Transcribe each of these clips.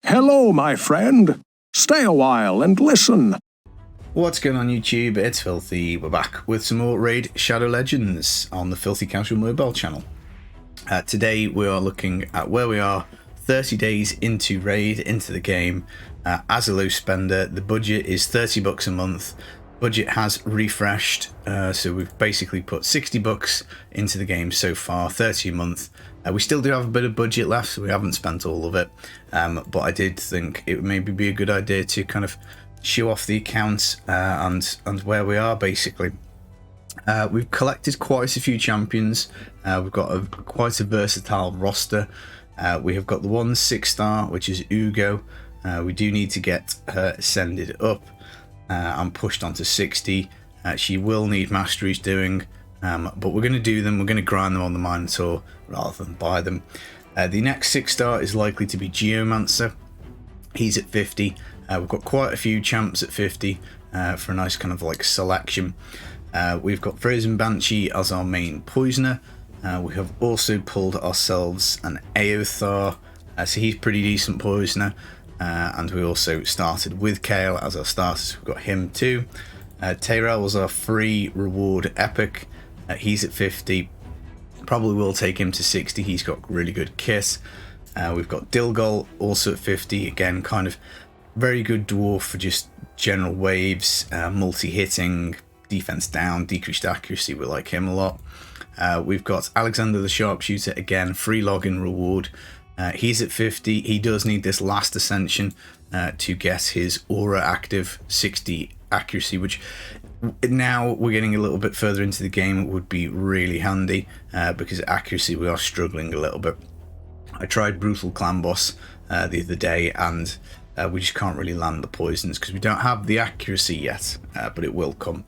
Hello, my friend. Stay a while and listen. What's going on YouTube? It's Filthy. We're back with some more Raid Shadow Legends on the Filthy Casual Mobile channel. Today we are looking at where we are 30 days into Raid, into the game. As a low spender, the budget is $30 a month. Budget has refreshed, so we've basically put $60 into the game so far, 30 a month. We still do have a bit of budget left, so we haven't spent all of it, but I did think it would maybe be a good idea to kind of show off the accounts and where we are basically. We've collected quite a few champions. We've got quite a versatile roster. We have got the one 6-star, which is Ugo. We do need to get her ascended up and pushed onto 60. She will need masteries doing, but we're going to do them. We're going to grind them on the Minotaur rather than buy them. The next 6-star is likely to be Geomancer. He's at 50. We've got quite a few champs at 50 for a nice kind of like selection. We've got Frozen Banshee as our main poisoner. We have also pulled ourselves an Eothar, so he's pretty decent poisoner. And we also started with Kale as our starters. We've got him too. Tayrel was our free reward epic. He's at 50. Probably will take him to 60. He's got really good kit. We've got Dilgol also at 50. Again, kind of very good dwarf for just general waves, multi-hitting, defense down, decreased accuracy. We like him a lot. We've got Alexander the Sharpshooter, again, free login reward. He's at 50. He does need this last ascension to get his aura active, 60 accuracy, which now we're getting a little bit further into the game would be really handy because accuracy we are struggling a little bit. I tried Brutal Clan Boss the other day and we just can't really land the poisons because we don't have the accuracy yet, but it will come.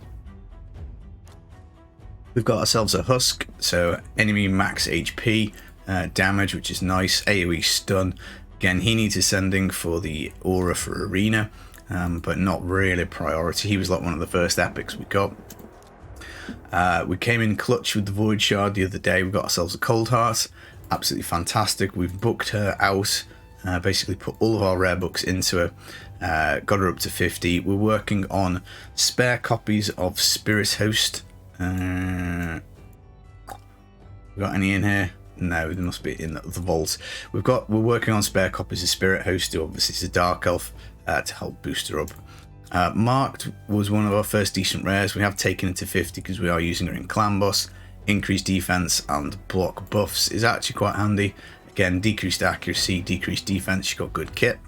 We've got ourselves a Husk, so enemy max HP damage, which is nice. AoE stun. Again, he needs ascending for the aura for arena, but not really a priority. He was like one of the first epics we got. We came in clutch with the Void Shard the other day. We got ourselves a Cold Heart. Absolutely fantastic. We've booked her out. Basically put all of our rare books into her. Got her up to 50. We're working on spare copies of Spirit Host. We got any in here? No, there must be in the vault. We're working on spare copies of Spirit Host, who obviously is a Dark Elf, to help boost her up. Marked was one of our first decent rares. We have taken it to 50 because we are using her in Clan Boss. Increased defense and block buffs is actually quite handy. Again, decreased accuracy, decreased defense. She got good kit.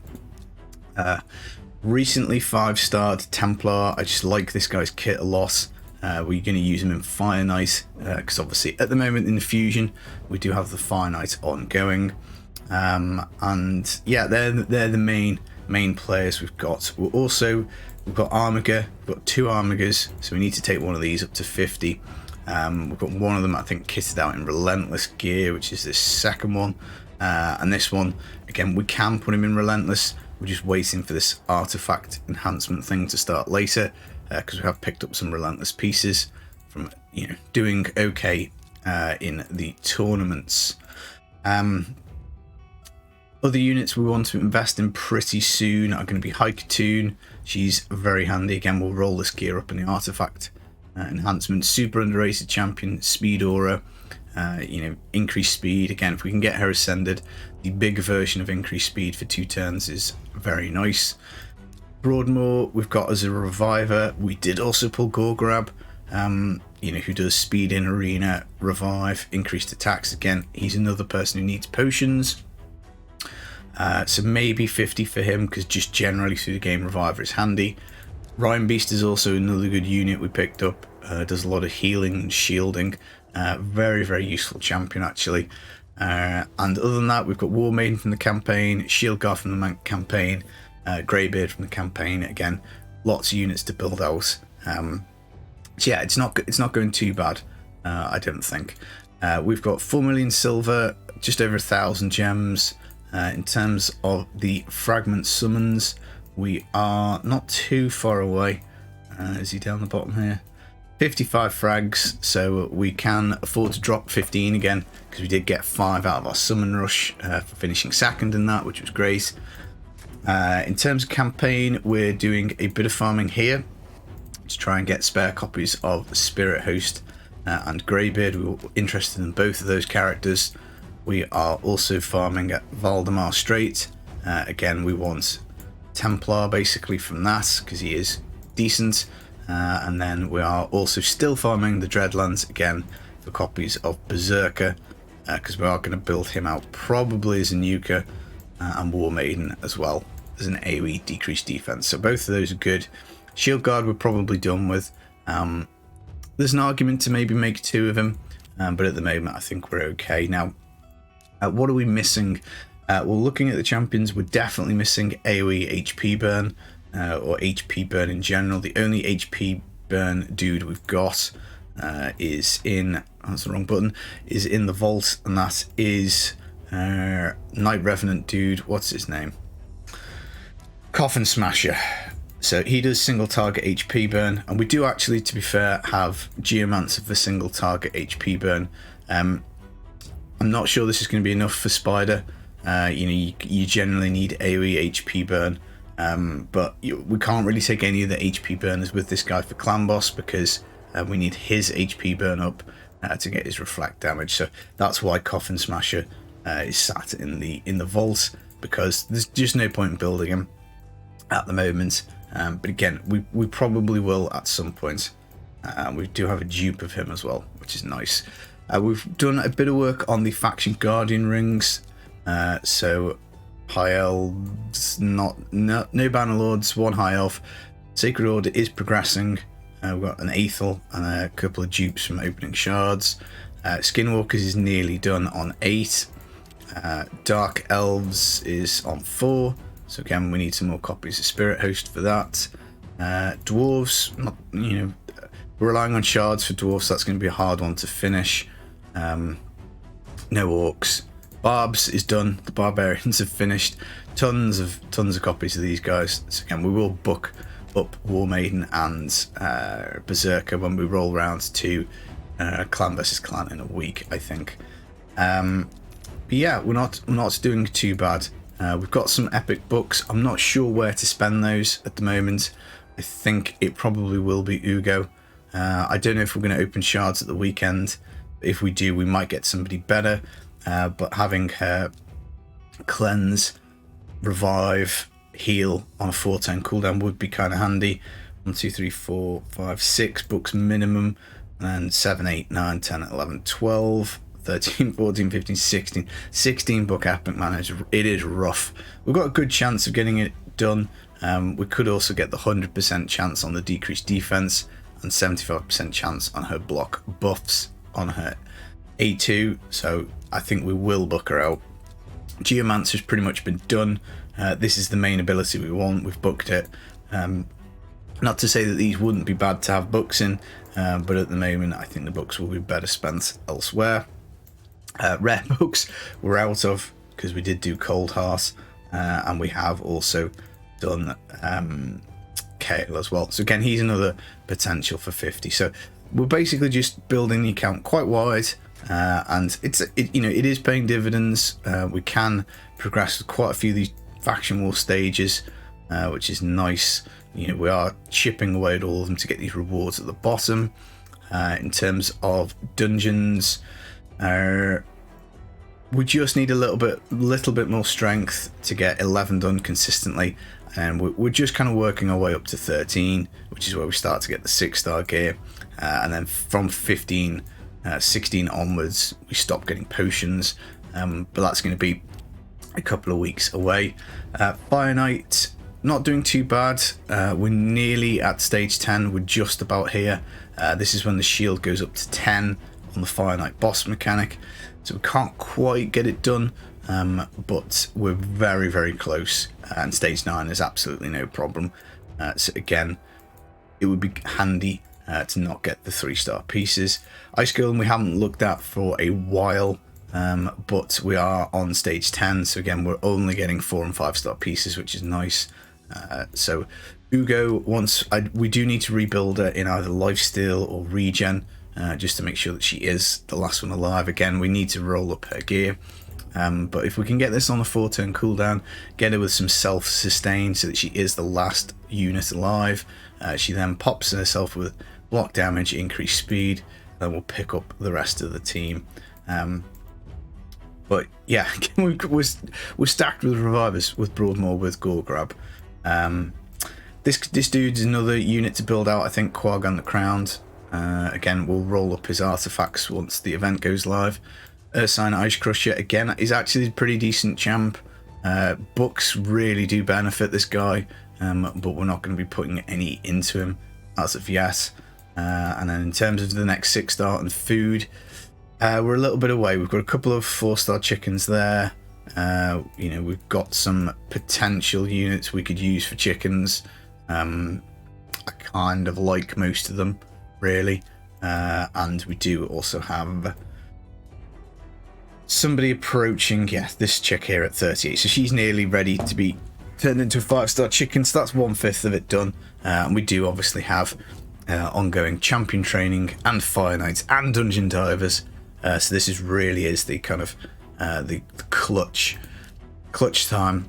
Recently 5-starred Templar. I just like this guy's kit a lot. We're going to use him in Fire Knight because obviously at the moment in the Fusion we do have the Fire Knight ongoing, and yeah, they're the main players we've got. We've got Armiger. We've got 2 Armigers, so we need to take one of these up to 50. We've got one of them I think kitted out in Relentless gear, which is this second one, and this one again we can put him in Relentless. We're just waiting for this artifact enhancement thing to start later, because we have picked up some Relentless pieces from doing okay in the tournaments. Other units we want to invest in pretty soon are going to be Haikatoon. She's very handy. Again, we'll roll this gear up in the artifact enhancement. Super underrated champion, Speed Aura. Increased speed. Again, if we can get her ascended, the big version of increased speed for 2 turns is very nice. Broadmoor we've got as a reviver. We did also pull Gorgrab, who does speed in arena, revive, increased attacks. Again, he's another person who needs potions, so maybe 50 for him because just generally through the game reviver is handy. Rhyme Beast is also another good unit we picked up. Does a lot of healing and shielding. Very, very useful champion actually. And other than that, we've got War Maiden from the campaign, Shieldguard from the campaign, Greybeard from the campaign. Again, lots of units to build out. So yeah, it's not going too bad, I don't think. We've got 4 million silver, just over 1,000 gems. In terms of the fragment summons, we are not too far away. Is he down the bottom here? 55 frags, so we can afford to drop 15 again because we did get 5 out of our summon rush for finishing second in that, which was great. In terms of campaign, we're doing a bit of farming here to try and get spare copies of Spirit Host and Greybeard. We were interested in both of those characters. We are also farming at Valdemar Strait. Again, we want Templar basically from that because he is decent. And then we are also still farming the Dreadlands again for copies of Berserker because we are going to build him out probably as a nuker and War Maiden as well as an AoE decreased defense. So both of those are good. Shield Guard we're probably done with. There's an argument to maybe make 2 of them, but at the moment I think we're okay. Now, what are we missing? Well, looking at the champions, we're definitely missing AoE HP burn or HP burn in general. The only HP burn dude we've got is in, that's the wrong button, is in the vault, and that is Night Revenant dude. What's his name? Coffin Smasher. So he does single target HP burn, and we do actually, to be fair, have Geomancer for single target HP burn. I'm not sure this is going to be enough for Spider. You generally need AoE HP burn, but we can't really take any of the HP burners with this guy for Clan Boss because we need his HP burn up to get his reflect damage. So that's why Coffin Smasher is sat in the vault, because there's just no point in building him at the moment. But again, we probably will at some point. We do have a dupe of him as well, which is nice. We've done a bit of work on the faction guardian rings. So high elves, no Bannerlords, 1 high elf. Sacred Order is progressing. We've got an Aethel and a couple of dupes from opening shards. Skinwalkers is nearly done on 8. Dark Elves is on 4. So again, we need some more copies of Spirit Host for that. Dwarves, we're relying on shards for dwarves. So that's going to be a hard one to finish. No orcs. Barbs is done. The barbarians have finished. Tons of copies of these guys. So again, we will book up War Maiden and Berserker when we roll round to Clan versus Clan in a week, I think. But yeah, we're not doing too bad. We've got some epic books. I'm not sure where to spend those at the moment. I think it probably will be Ugo. I don't know if we're going to open shards at the weekend. If we do, we might get somebody better. But having her cleanse, revive, heal on a 4-turn cooldown would be kind of handy. 1, 2, 3, 4, 5, 6 books minimum. And then 7, 8, 9, 10, 11, 12... 13, 14, 15, 16. 16 book epic manager. It is rough. We've got a good chance of getting it done. We could also get the 100% chance on the decreased defense and 75% chance on her block buffs on her A2. So I think we will book her out. Geomancer's pretty much been done. This is the main ability we want. We've booked it. Not to say that these wouldn't be bad to have books in, but at the moment I think the books will be better spent elsewhere. Rare books we're out of because we did do Cold Heart, and we have also done Kale as well. So again, he's another potential for 50. So we're basically just building the account quite wide, and it is paying dividends. We can progress with quite a few of these faction war stages, which is nice. We are chipping away at all of them to get these rewards at the bottom. In terms of dungeons, we just need a little bit more strength to get 11 done consistently, and we're just kind of working our way up to 13, which is where we start to get the 6-star gear, and then from 15, 16 onwards we stop getting potions, but that's going to be a couple of weeks away. Fire Knight, not doing too bad. We're nearly at stage 10. We're just about here. This is when the shield goes up to 10 on the Fire Knight boss mechanic, so we can't quite get it done, but we're very, very close, and stage 9 is absolutely no problem. So again, it would be handy to not get the 3-star pieces. Ice Golem we haven't looked at for a while, but we are on stage 10, so again we're only getting 4 and 5-star pieces, which is nice. So Ugo, we do need to rebuild her in either lifesteal or regen, just to make sure that she is the last one alive. Again, we need to roll up her gear. But if we can get this on a 4-turn cooldown, get her with some self-sustain so that she is the last unit alive, she then pops herself with block damage, increased speed, then we'll pick up the rest of the team. But yeah, we're stacked with revivers, with Broadmoor, with Goregrab. This dude's another unit to build out. I think Quaggan the Crowned. Again, we'll roll up his artifacts once the event goes live. Ursine Ice Crusher, again, is actually a pretty decent champ. Books really do benefit this guy, but we're not going to be putting any into him as of yet. And then in terms of the next 6-star and food, we're a little bit away. We've got a couple of 4-star chickens there. We've got some potential units we could use for chickens. I kind of like most of them, really. And we do also have somebody approaching, this chick here at 38. So she's nearly ready to be turned into a 5-star chicken. So that's 1/5 of it done. And we do obviously have ongoing champion training and Fire Knights and Dungeon Divers. So this really is the kind of the clutch time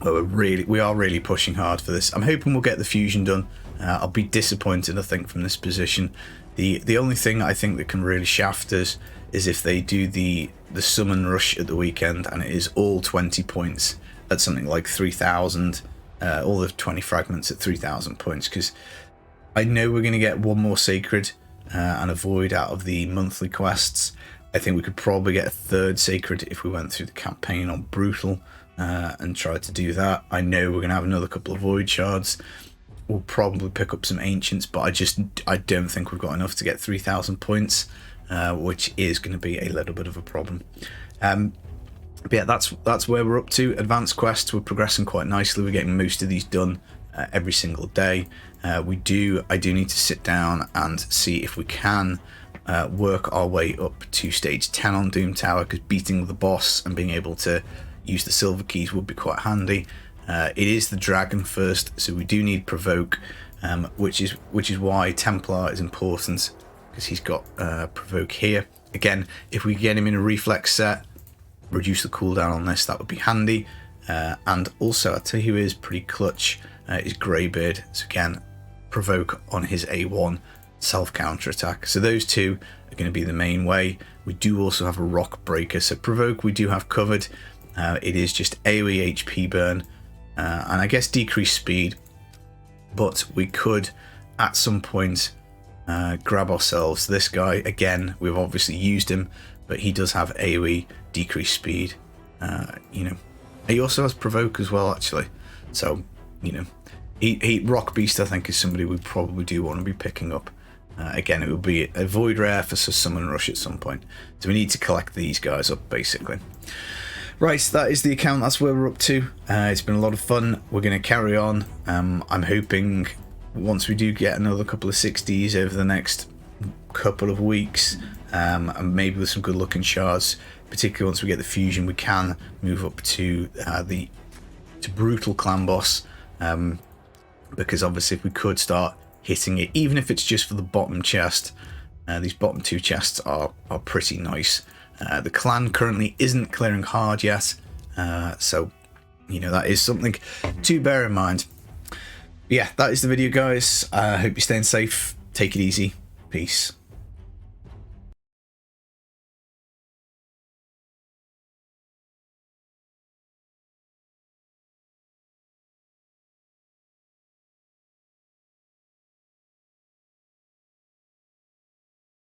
where we are really pushing hard for this. I'm hoping we'll get the fusion done. I'll be disappointed, I think, from this position. The only thing I think that can really shaft us is if they do the summon rush at the weekend and it is all 20 points at something like 3,000, all the 20 fragments at 3,000 points, because I know we're going to get one more sacred and a void out of the monthly quests. I think we could probably get a 3rd sacred if we went through the campaign on Brutal and tried to do that. I know we're going to have another couple of void shards. We'll probably pick up some ancients, but I don't think we've got enough to get 3,000 points, which is going to be a little bit of a problem. But yeah, that's where we're up to. Advanced quests, we're progressing quite nicely. We're getting most of these done every single day. I do need to sit down and see if we can work our way up to stage 10 on Doom Tower, because beating the boss and being able to use the silver keys would be quite handy. It is the dragon first, so we do need provoke, which is why Templar is important, because he's got provoke here. Again, if we get him in a reflex set, reduce the cooldown on this, that would be handy. And also, I'll tell you who is pretty clutch is Greybeard. So again, provoke on his A1, self counter attack. So those two are going to be the main way. We do also have a rock breaker, so provoke we do have covered. It is just AoE HP burn, and I guess decreased speed, but we could at some point grab ourselves this guy. Again, we've obviously used him, but he does have AoE decreased speed. He also has provoke as well, actually. So he Rock Beast I think is somebody we probably do want to be picking up. Again, it would be a void rare for summon rush at some point, so we need to collect these guys up basically. Right, so that is the account. That's where we're up to. It's been a lot of fun. We're going to carry on. I'm hoping once we do get another couple of 60s over the next couple of weeks, and maybe with some good looking shards, particularly once we get the fusion, we can move up to to Brutal Clan Boss, because obviously if we could start hitting it, even if it's just for the bottom chest, these bottom 2 chests are pretty nice. The clan currently isn't clearing hard yet, so that is something to bear in mind. But yeah, that is the video, guys. I hope you're staying safe. Take it easy. Peace.